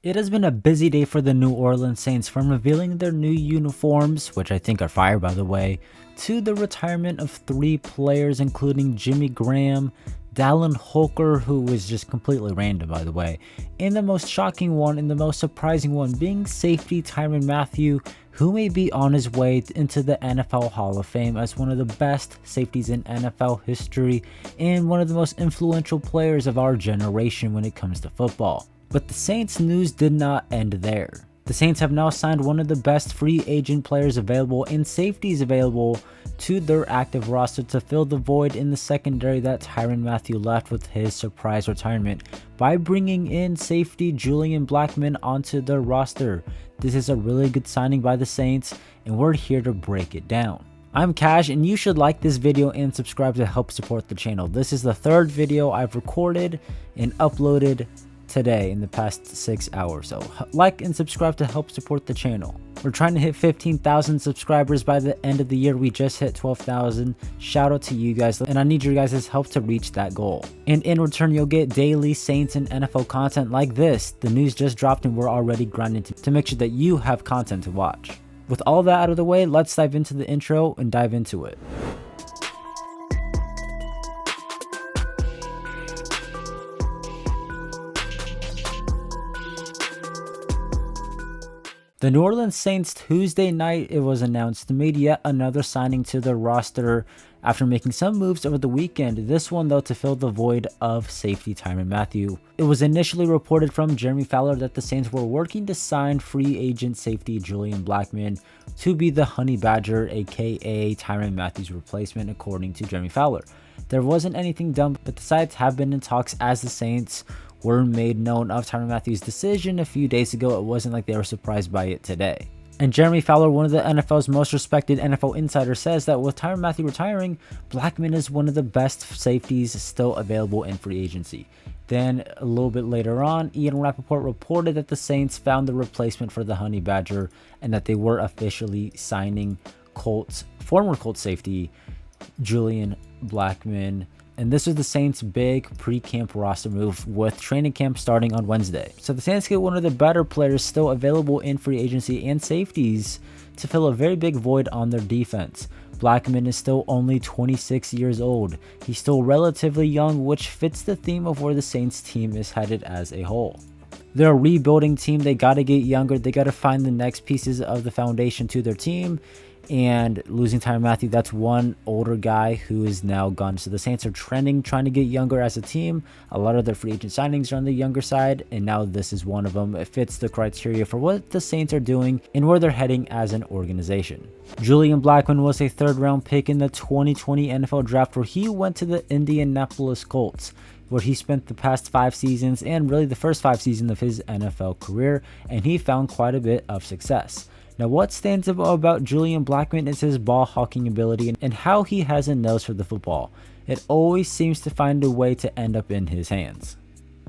It has been a busy day for the New Orleans Saints, from revealing their new uniforms, which I think are fire by the way, to the retirement of 3 players including Jimmy Graham, Dallin Holker, who was just completely random by the way, and the most shocking one and the most surprising one being safety Tyrann Mathieu, who may be on his way into the NFL Hall of Fame as one of the best safeties in NFL history and one of the most influential players of our generation when it comes to football. But the Saints news did not end there. The Saints have now signed one of the best free agent players available and safeties available to their active roster to fill the void in the secondary that Tyrann Mathieu left with his surprise retirement by bringing in safety Julian Blackman onto their roster. This is a really good signing by the Saints, and we're here to break it down. I'm Cash, and you should like this video and subscribe to help support the channel. This is the 3rd video I've recorded and uploaded today in the past 6 hours, so like and subscribe to help support the channel. We're trying to hit 15,000 subscribers by the end of the year. We just hit 12,000. Shout out to you guys, and I need your guys' help to reach that goal. And in return, you'll get daily Saints and NFL content like this. The news just dropped and we're already grinding to make sure that you have content to watch. With all that out of the way, let's dive into the intro and dive into it. The New Orleans Saints Tuesday night, it was announced, made yet another signing to their roster after making some moves over the weekend. This one though to fill the void of safety Tyrann Mathieu. It was initially reported from Jeremy Fowler that the Saints were working to sign free agent safety Julian Blackman to be the Honey Badger, aka Tyrann Mathieu's replacement, according to Jeremy Fowler. There wasn't anything done, but the sides have been in talks as the Saints were made known of Tyrann Mathieu's decision a few days ago. It wasn't like they were surprised by it today. And Jeremy Fowler, one of the NFL's most respected NFL insiders, says that with Tyrann Mathieu retiring, Blackman is one of the best safeties still available in free agency. Then a little bit later on, Ian Rappaport reported that the Saints found the replacement for the Honey Badger and that they were officially signing former Colts safety Julian Blackman. And this was the Saints' big pre-camp roster move, with training camp starting on Wednesday. So the Saints get one of the better players still available in free agency and safeties to fill a very big void on their defense. Blackman is still only 26 years old. He's still relatively young, which fits the theme of where the Saints team is headed as a whole. They're a rebuilding team. They got to get younger. They got to find the next pieces of the foundation to their team. And losing Tyrann Mathieu, that's one older guy who is now gone. So the Saints are trending, trying to get younger as a team. A lot of their free agent signings are on the younger side, and now this is one of them. It fits the criteria for what the Saints are doing and where they're heading as an organization. Julian Blackman was a 3rd-round pick in the 2020 NFL Draft, where he went to the Indianapolis Colts, where he spent the past 5 seasons and really the first 5 seasons of his NFL career, and he found quite a bit of success. Now, what stands out about Julian Blackman is his ball hawking ability and how he has a nose for the football. It always seems to find a way to end up in his hands.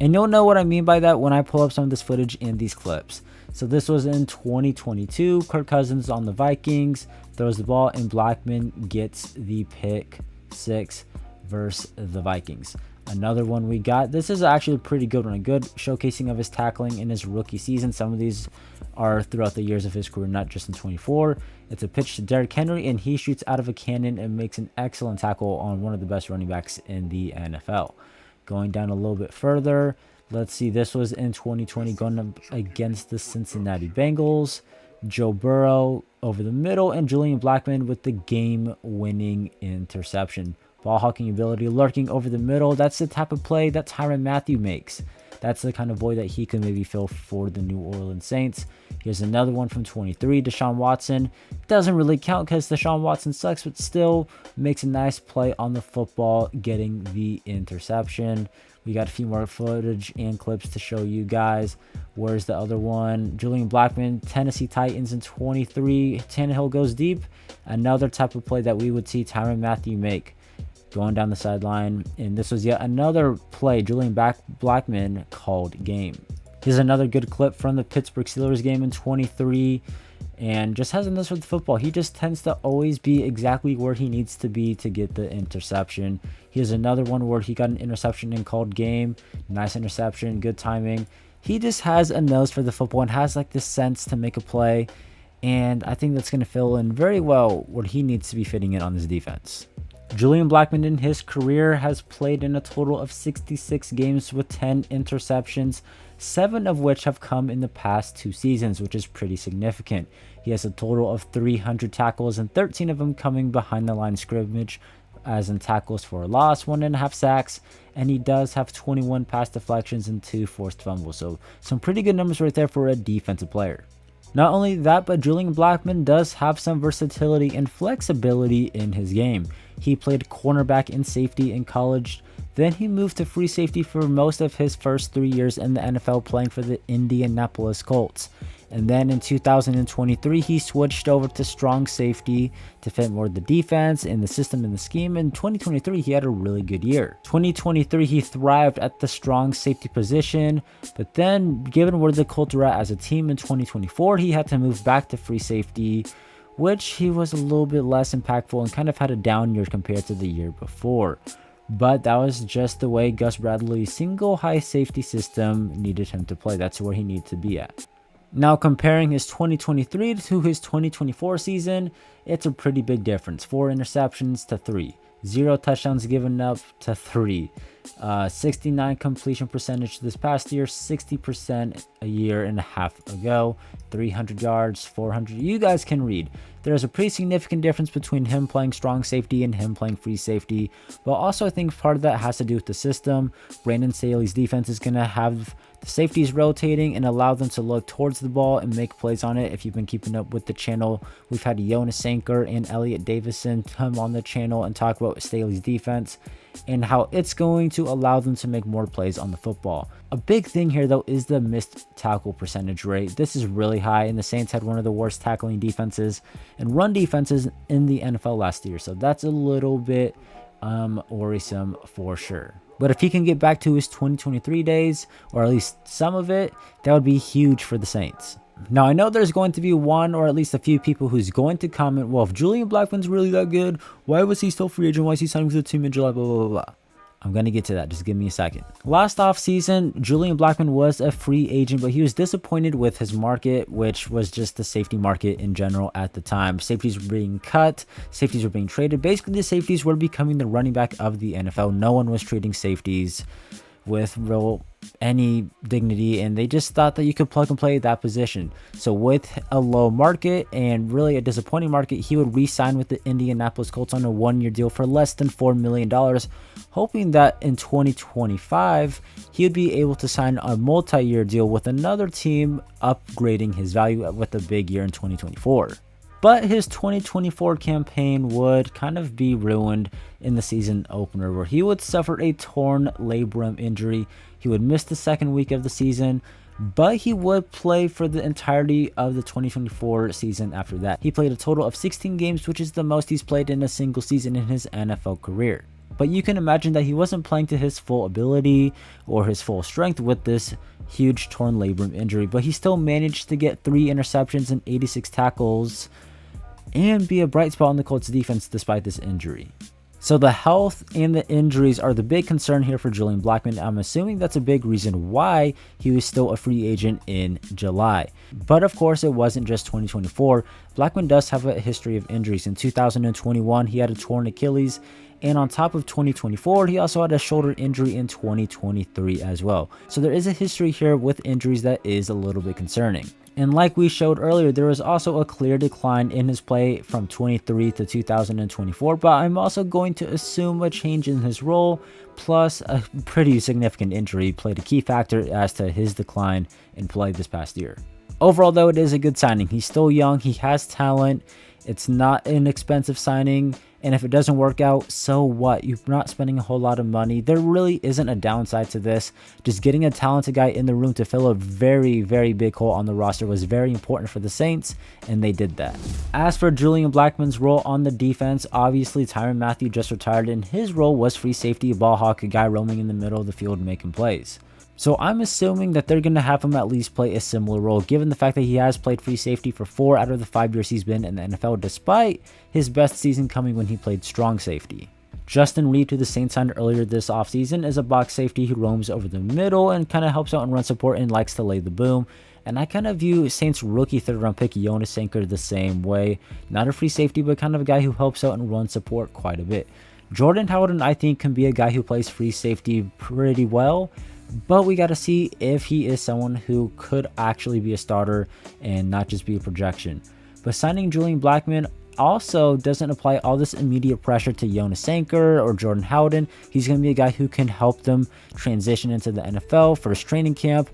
And you'll know what I mean by that when I pull up some of this footage in these clips. So this was in 2022. Kirk Cousins on the Vikings throws the ball and Blackman gets the pick 6 versus the Vikings. Another one we got, this is actually a pretty good one, a good showcasing of his tackling in his rookie season. Some of these are throughout the years of his career, not just in 24. It's a pitch to Derrick Henry, and he shoots out of a cannon and makes an excellent tackle on one of the best running backs in the NFL. Going down a little bit further, let's see, this was in 2020 going up against the Cincinnati Bengals. Joe Burrow over the middle, and Julian Blackman with the game-winning interception. Ball hawking ability, lurking over the middle. That's the type of play that Tyrann Mathieu makes. That's the kind of void that he could maybe fill for the New Orleans Saints. Here's another one from 23. Deshaun Watson. Doesn't really count because Deshaun Watson sucks, but still makes a nice play on the football, getting the interception. We got a few more footage and clips to show you guys. Where's the other one? Julian Blackman, Tennessee Titans in 23. Tannehill goes deep. Another type of play that we would see Tyrann Mathieu make. Going down the sideline, and this was yet another play Julian Blackman called game. Here's another good clip from the Pittsburgh Steelers game in 23, and just has a nose for the football. He just tends to always be exactly where he needs to be to get the interception. Here's another one where he got an interception and called game. Nice interception, good timing. He just has a nose for the football and has like this sense to make a play. And I think that's going to fill in very well where he needs to be fitting in on this defense. Julian Blackman in his career has played in a total of 66 games with 10 interceptions, 7 of which have come in the past 2 seasons, which is pretty significant. He has a total of 300 tackles and 13 of them coming behind the line of scrimmage, as in tackles for a loss, 1.5 sacks, and he does have 21 pass deflections and 2 forced fumbles. So some pretty good numbers right there for a defensive player. Not only that, but Julian Blackman does have some versatility and flexibility in his game. He played cornerback and safety in college. Then he moved to free safety for most of his first 3 years in the NFL, playing for the Indianapolis Colts. And then in 2023, he switched over to strong safety to fit more of the defense and the system and the scheme. In 2023, he had a really good year. 2023, he thrived at the strong safety position, but then given where the Colts were at as a team in 2024, he had to move back to free safety, which he was a little bit less impactful and kind of had a down year compared to the year before. But that was just the way Gus Bradley's single high safety system needed him to play. That's where he needed to be at. Now, comparing his 2023 to his 2024 season, it's a pretty big difference. 4 interceptions to 3. 0 touchdowns given up to 3. 69 completion percentage this past year, 60% a year and a half ago. 300 yards, 400. You guys can read. There's a pretty significant difference between him playing strong safety and him playing free safety. But also, I think part of that has to do with the system. Brandon Staley's defense is going to have the safeties rotating and allow them to look towards the ball and make plays on it. If you've been keeping up with the channel, we've had Jonas Sanker and Elliot Davison come on the channel and talk about Staley's defense and how it's going to allow them to make more plays on the football. A big thing here, though, is the missed tackle percentage rate. This is really high, and the Saints had one of the worst tackling defenses and run defenses in the NFL last year. So that's a little bit worrisome for sure. But if he can get back to his 2023 days, or at least some of it, that would be huge for the Saints. Now, I know there's going to be one or at least a few people who's going to comment, well, if Julian Blackman's really that good, why was he still free agent? Why is he signing with the team in July, blah, blah, blah, blah. I'm going to get to that. Just give me a second. Last offseason, Julian Blackman was a free agent, but he was disappointed with his market, which was just the safety market in general at the time. Safeties were being cut. Safeties were being traded. Basically, the safeties were becoming the running back of the NFL. No one was treating safeties with any dignity, and they just thought that you could plug and play that position. So with a low market and really a disappointing market, he would re-sign with the Indianapolis Colts on a 1-year deal for less than $4 million, hoping that in 2025 he would be able to sign a multi-year deal with another team, upgrading his value with a big year in 2024. But his 2024 campaign would kind of be ruined in the season opener, where he would suffer a torn labrum injury. He would miss the second week of the season, but he would play for the entirety of the 2024 season after that. He played a total of 16 games, which is the most he's played in a single season in his NFL career. But you can imagine that he wasn't playing to his full ability or his full strength with this huge torn labrum injury, but he still managed to get 3 interceptions and 86 tackles and be a bright spot on the Colts defense despite this injury. So the health and the injuries are the big concern here for Julian Blackman. I'm assuming that's a big reason why he was still a free agent in July. But of course, it wasn't just 2024. Blackman does have a history of injuries. In 2021, he had a torn Achilles. And on top of 2024, he also had a shoulder injury in 2023 as well. So there is a history here with injuries that is a little bit concerning. And like we showed earlier, there was also a clear decline in his play from 23 to 2024, but I'm also going to assume a change in his role, plus a pretty significant injury played a key factor as to his decline in play this past year. Overall, though, it is a good signing. He's still young, he has talent, it's not an expensive signing, and if it doesn't work out, so what? You're not spending a whole lot of money. There really isn't a downside to this. Just getting a talented guy in the room to fill a very, very big hole on the roster was very important for the Saints, and they did that. As for Julian Blackman's role on the defense, obviously Tyrann Mathieu just retired, and his role was free safety, ball hawk, a guy roaming in the middle of the field making plays. So I'm assuming that they're going to have him at least play a similar role, given the fact that he has played free safety for 4 out of the 5 years he's been in the NFL, despite his best season coming when he played strong safety. Justin Reed, who the Saints signed earlier this offseason, is a box safety who roams over the middle and kind of helps out in run support and likes to lay the boom. And I kind of view Saints rookie 3rd round pick Jonas Sanker the same way. Not a free safety, but kind of a guy who helps out in run support quite a bit. Jordan Howden, I think, can be a guy who plays free safety pretty well, but we got to see if he is someone who could actually be a starter and not just be a projection. But signing Julian Blackman also doesn't apply all this immediate pressure to Jonas Sanker or Jordan Howden. He's going to be a guy who can help them transition into the NFL first training camp.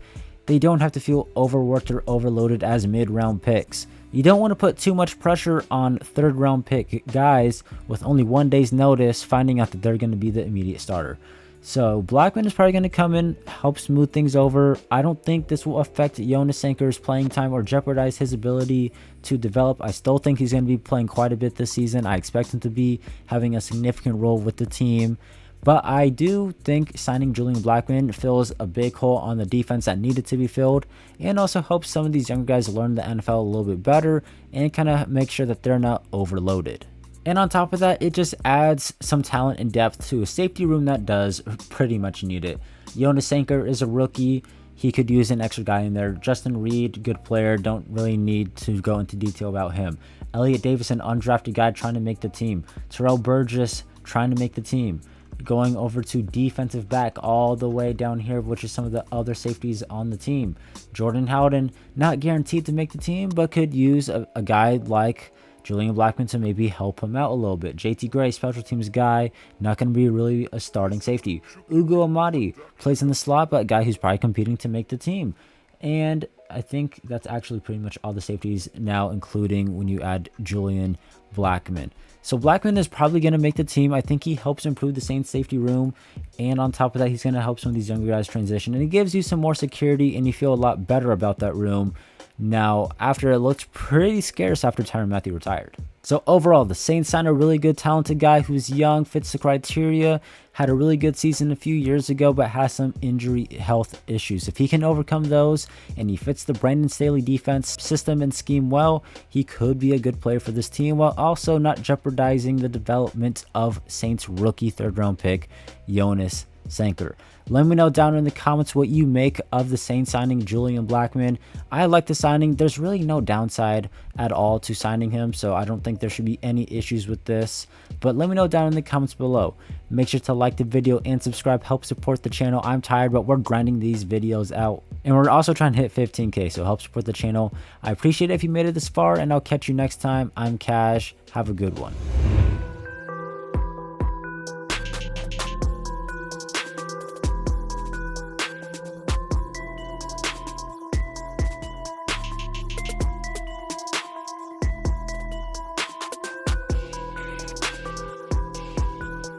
They don't have to feel overworked or overloaded as mid-round picks. You don't want to put too much pressure on 3rd round pick guys with only 1 day's notice finding out that they're going to be the immediate starter. So Blackman is probably going to come in, help smooth things over. I don't think this will affect Jonas Sanker's playing time or jeopardize his ability to develop. I still think he's going to be playing quite a bit this season. I expect him to be having a significant role with the team. But I do think signing Julian Blackman fills a big hole on the defense that needed to be filled, and also helps some of these younger guys learn the NFL a little bit better and kind of make sure that they're not overloaded. And on top of that, it just adds some talent and depth to a safety room that does pretty much need it. Jonas Sanker is a rookie. He could use an extra guy in there. Justin Reed, good player. Don't really need to go into detail about him. Elliott Davis, an undrafted guy trying to make the team. Terrell Burgess trying to make the team. Going over to defensive back all the way down here, which is some of the other safeties on the team. Jordan Howden, not guaranteed to make the team, but could use a guy like Julian Blackman to maybe help him out a little bit. JT Gray, special teams guy, not going to be really a starting safety. Ugo Amadi plays in the slot, but a guy who's probably competing to make the team. And I think that's actually pretty much all the safeties now, including when you add Julian Blackman. So Blackman is probably going to make the team. I think he helps improve the Saints safety room. And on top of that, he's going to help some of these younger guys transition. And he gives you some more security, and you feel a lot better about that room now after it looked pretty scarce after Tyrann Mathieu retired. So overall, the Saints signed a really good, talented guy who's young, fits the criteria, had a really good season a few years ago, but has some injury health issues. If he can overcome those and he fits the Brandon Staley defense system and scheme well, he could be a good player for this team while also not jeopardizing the development of Saints rookie 3rd round pick, Jonas Sanker. Let me know down in the comments what you make of the Saints signing Julian Blackman. I like the signing. There's really no downside at all to signing him, so I don't think there should be any issues with this. But let me know down in the comments below. Make sure to like the video and subscribe. Help support the channel. I'm tired, but we're grinding these videos out. And we're also trying to hit 15K, so help support the channel. I appreciate it if you made it this far, and I'll catch you next time. I'm Cash. Have a good one.